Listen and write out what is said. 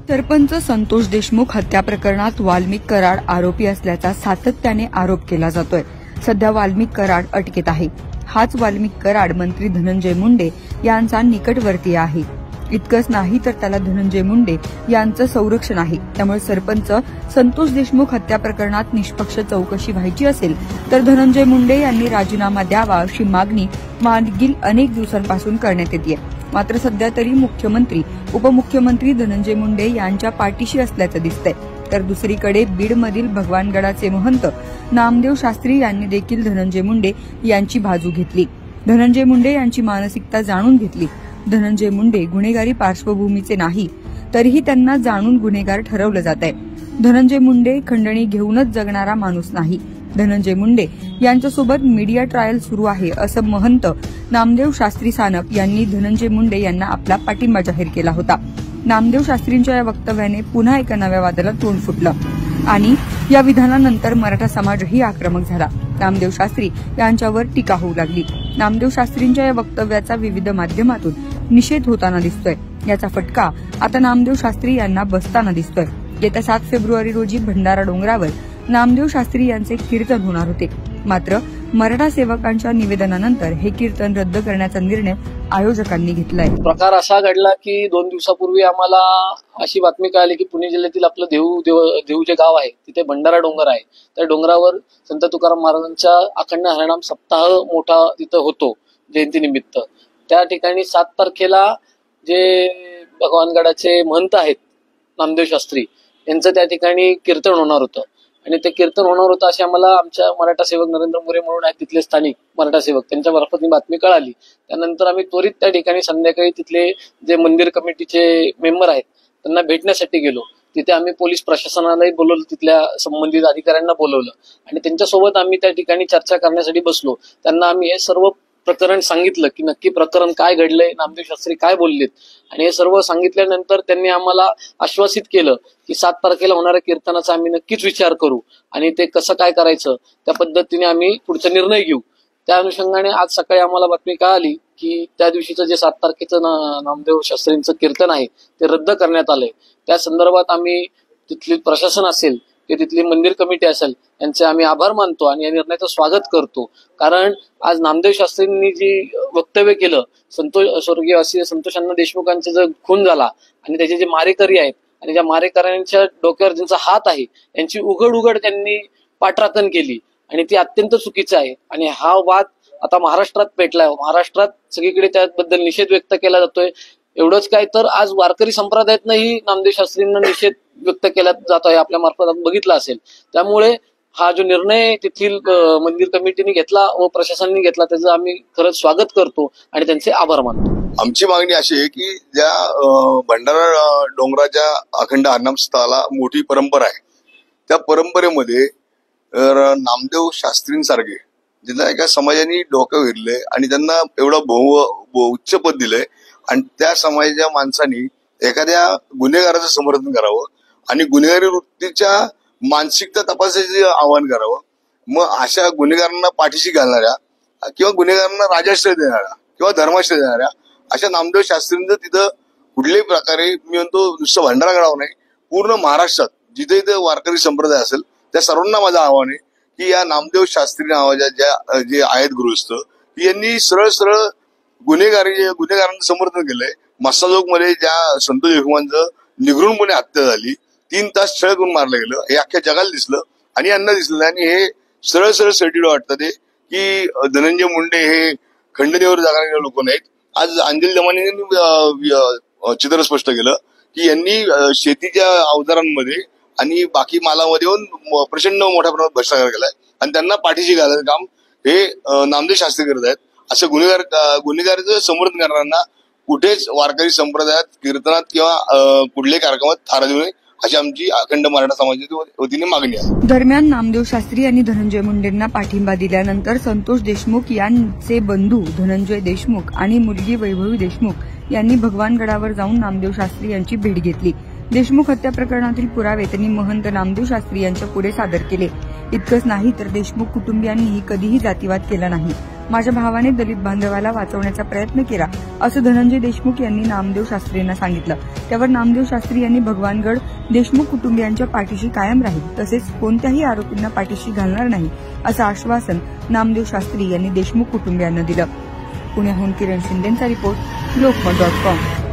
सरपंच संतोष देशमुख हत्या प्रकरणात वाल्मिक कराड आरोपी असल्याचा सातत्याने आरोप केला जातोय। सध्या वाल्मिक कराड अटकेत आहे। हाच वाल्मिक कराड मंत्री धनंजय मुंडे यांचा निकटवर्तीय आहे। इतकंच नाही तर त्याला धनंजय मुंडे यांचं संरक्षण आहे। त्यामुळे सरपंच संतोष देशमुख हत्या प्रकरणात निष्पक्ष चौकशी व्हायची असेल तर धनंजय मुंडे यांनी राजीनामा द्यावा अशी मागणी मागील अनेक दिवसांपासून करण्यात येते। मात्र सध्या तरी मुख्यमंत्री उपमुख्यमंत्री धनंजय मुंडे यांच्या पाठीशी असल्याचं दिसतंय। तर दुसरीकडे बीडमधील भगवानगडाचे महंत नामदेव शास्त्री यांनी देखील धनंजय मुंडे यांची बाजू घेतली। धनंजय मुंडे यांची मानसिकता जाणून घेतली। धनंजय मुंडे गुन्हेगारी पार्श्वभूमीचे नाही तरीही त्यांना जाणून गुन्हेगार ठरवलं जात आहे। धनंजय मुंडे खंडणी घेऊनच जगणारा माणूस नाही। धनंजय मुंडे यांच्यासोबत मीडिया ट्रायल सुरू आहे असं महंत नामदेव शास्त्री सानप यांनी धनंजय मुंडे यांना आपला पाठिंबा जाहीर केला होता। नामदेव शास्त्रींच्या या वक्तव्याने पुन्हा एका नव्या वादाला तोंड फुटलं आणि या विधानानंतर मराठा समाजही आक्रमक झाला। नामदेव शास्त्री यांच्यावर टीका होऊ लागली। नामदेव शास्त्रींच्या या वक्तव्याचा विविध माध्यमातून निषेध होताना दिसतोय। याचा फटका आता नामदेव शास्त्री यांना बसताना दिसतोय। येत्या 7 फेब्रुवारी रोजी भंडारा डोंगरावर नामदेव शास्त्री यांचे कीर्तन होणार होते। मात्र मराठा सेवकांच्या निवेदनानंतर हे कीर्तन रद्द करण्याचा निर्णय आयोजकांनी घेतलाय। प्रकार असा घडला की 2 दिवसापूर्वी आम्हाला अशी बातमी कळाली की पुणे जिल्ह्यातील आपलं देहू जे गाव आहे तिथे भंडारा डोंगर आहे। त्या डोंगरावर संत तुकाराम महाराजांचा अखंड हरिनाम सप्ताह मोठा तिथं होतो जयंतीनिमित्त। त्या ठिकाणी 7 तारखेला जे भगवानगडाचे महंत आहेत नामदेव शास्त्री यांचं त्या ठिकाणी कीर्तन होणार होतं आणि ते कीर्तन होणार होतं असे आम्हाला आमच्या मराठा सेवक नरेंद्र मोरे म्हणून आहेत तिथले स्थानिक मराठा सेवक त्यांच्या मार्फत बातमी कळाली। त्यानंतर आम्ही त्वरित त्या ठिकाणी संध्याकाळी तिथले जे मंदिर कमिटीचे मेंबर आहेत त्यांना भेटण्यासाठी गेलो। तिथे आम्ही पोलीस प्रशासनालाही बोलवलं, तिथल्या संबंधित अधिकाऱ्यांना बोलवलं आणि त्यांच्यासोबत आम्ही त्या ठिकाणी चर्चा करण्यासाठी बसलो। त्यांना आम्ही हे सर्व प्रकरण सांगितलं की नक्की प्रकरण काय घडलंय, नामदेव शास्त्री काय बोललेत आणि हे सर्व सांगितल्यानंतर त्यांनी आम्हाला आश्वासित केलं की 7 तारखेला होणाऱ्या कीर्तनाचा आम्ही नक्कीच विचार करू आणि ते कसं काय करायचं त्या पद्धतीने आम्ही पुढचा निर्णय घेऊ। त्या अनुषंगाने आज सकाळी आम्हाला बातमी कळाली की त्या दिवशीचं जे 7 तारखेचं नामदेव शास्त्रींचं कीर्तन आहे ते रद्द करण्यात आलंय। त्या संदर्भात आम्ही तिथली प्रशासन असेल की तिथली मंदिर कमिटी असेल यांचे आम्ही आभार मानतो आणि या निर्णयाचं स्वागत करतो। कारण आज नामदेव शास्त्रींनी जी वक्तव्य केलं, स्वर्गीय संतोषांना देशमुखांचा जो खून झाला आणि त्याचे जे मारेकरी आहेत आणि ज्या मारेकऱ्यांच्या डोक्यावर ज्यांचा हात आहे यांची उघड त्यांनी पाठराखण केली आणि ती अत्यंत चुकीचं आहे आणि हा वाद आता महाराष्ट्रात पेटलाय। महाराष्ट्रात सगळीकडे त्याबद्दल निषेध व्यक्त केला जातोय। एवढंच काय तर आज वारकरी संप्रदायातनंही नामदेव शास्त्रींना निषेध व्यक्त केला जात आहे, आपल्या मार्फत आपण बघितलं असेल। त्यामुळे हा जो निर्णय तेथील मंदिर कमिटीने घेतला व प्रशासनाने घेतला त्याचं आम्ही खरंच स्वागत करतो आणि त्यांचे आभार मानतो। आमची मागणी अशी आहे की ज्या भंडारा डोंगराच्या अखंड हरिनाम स्थळाला मोठी परंपरा आहे, त्या परंपरेमध्ये नामदेव शास्त्रींसारखे ज्यांना एका समाजाने डोकं विरलंय आणि त्यांना एवढं उच्च पद दिलंय आणि त्या समाजाच्या माणसांनी एखाद्या गुन्हेगाराचं समर्थन करावं आणि गुन्हेगारी वृत्तीच्या मानसिकता तपासायचं आवाहन करावं। मग अशा गुन्हेगारांना पाठीशी घालणाऱ्या किंवा गुन्हेगारांना राजाश्रय देणाऱ्या किंवा धर्माश्रय देणाऱ्या अशा नामदेव शास्त्रींचं तिथं कुठल्याही प्रकारे मी म्हणतो नुसतं भंडारा गडावर नाही पूर्ण महाराष्ट्रात जिथे वारकरी संप्रदाय असेल त्या सर्वांना माझं आव्हान आहे की या नामदेव शास्त्री नावाच्या जे आहेत गृहस्थ यांनी सरळ गुन्हेगारांचं समर्थन केलंय। मस्साजोग मध्ये ज्या संतोष देशमुखांचं निगृणपणे हत्या झाली, 3 तास छळ करून मारलं गेलं, हे अख्ख्या जगाला दिसलं आणि यांना दिसलं आणि हे सरळ सर्टिफिकेट वाटतं ते की धनंजय मुंडे हे खंडणीवर जगणारे लोक नाहीत। आज अंजली दमानींनी चित्र स्पष्ट केलं की यांनी शेतीच्या अवजारांमध्ये आणि बाकी मालामध्ये येऊन प्रचंड मोठ्या प्रमाणात भ्रष्टाचार केलाय आणि त्यांना पाठीशी घालायचं काम हे नामदेव शास्त्री करत आहेत। असं गुन्हेगाराचं समर्थन करणाऱ्यांना कुठेच वारकरी संप्रदायात कीर्तनात किंवा कुठल्याही कार्यक्रमात थारा देऊ नये अशी आमची अखंड मराठा समाजाच्या वतीने मागणी आहे। दरम्यान नामदेव शास्त्री यांनी धनंजय मुंडेंना पाठिंबा दिल्यानंतर संतोष देशमुख यांचे बंधू धनंजय देशमुख आणि मुलगी वैभवी देशमुख यांनी भगवानगडावर जाऊन नामदेव शास्त्री यांची भेट घेतली। देशमुख हत्या प्रकरणातील पुरावे त्यांनी महंत नामदेव शास्त्री यांच्या पुढे सादर केले। इतकंच नाही तर देशमुख कुटुंबियांनीही कधीही जातीवाद केला नाही। माझ्या भावाने दलित बांधवाला वाचवण्याचा प्रयत्न केला असं धनंजय देशमुख यांनी नामदेव शास्त्रींना सांगितलं. त्यावर नामदेव शास्त्री यांनी भगवानगड देशमुख कुटुंबियांच्या पाठीशी कायम राहील तसेच कोणत्याही आरोपींना पाठीशी घालणार नाही असं आश्वासन नामदेव शास्त्री यांनी देशमुख कुटुंबियांना दिलं. पुण्याहून किरण शिंदेचा रिपोर्ट, लोकमत.com.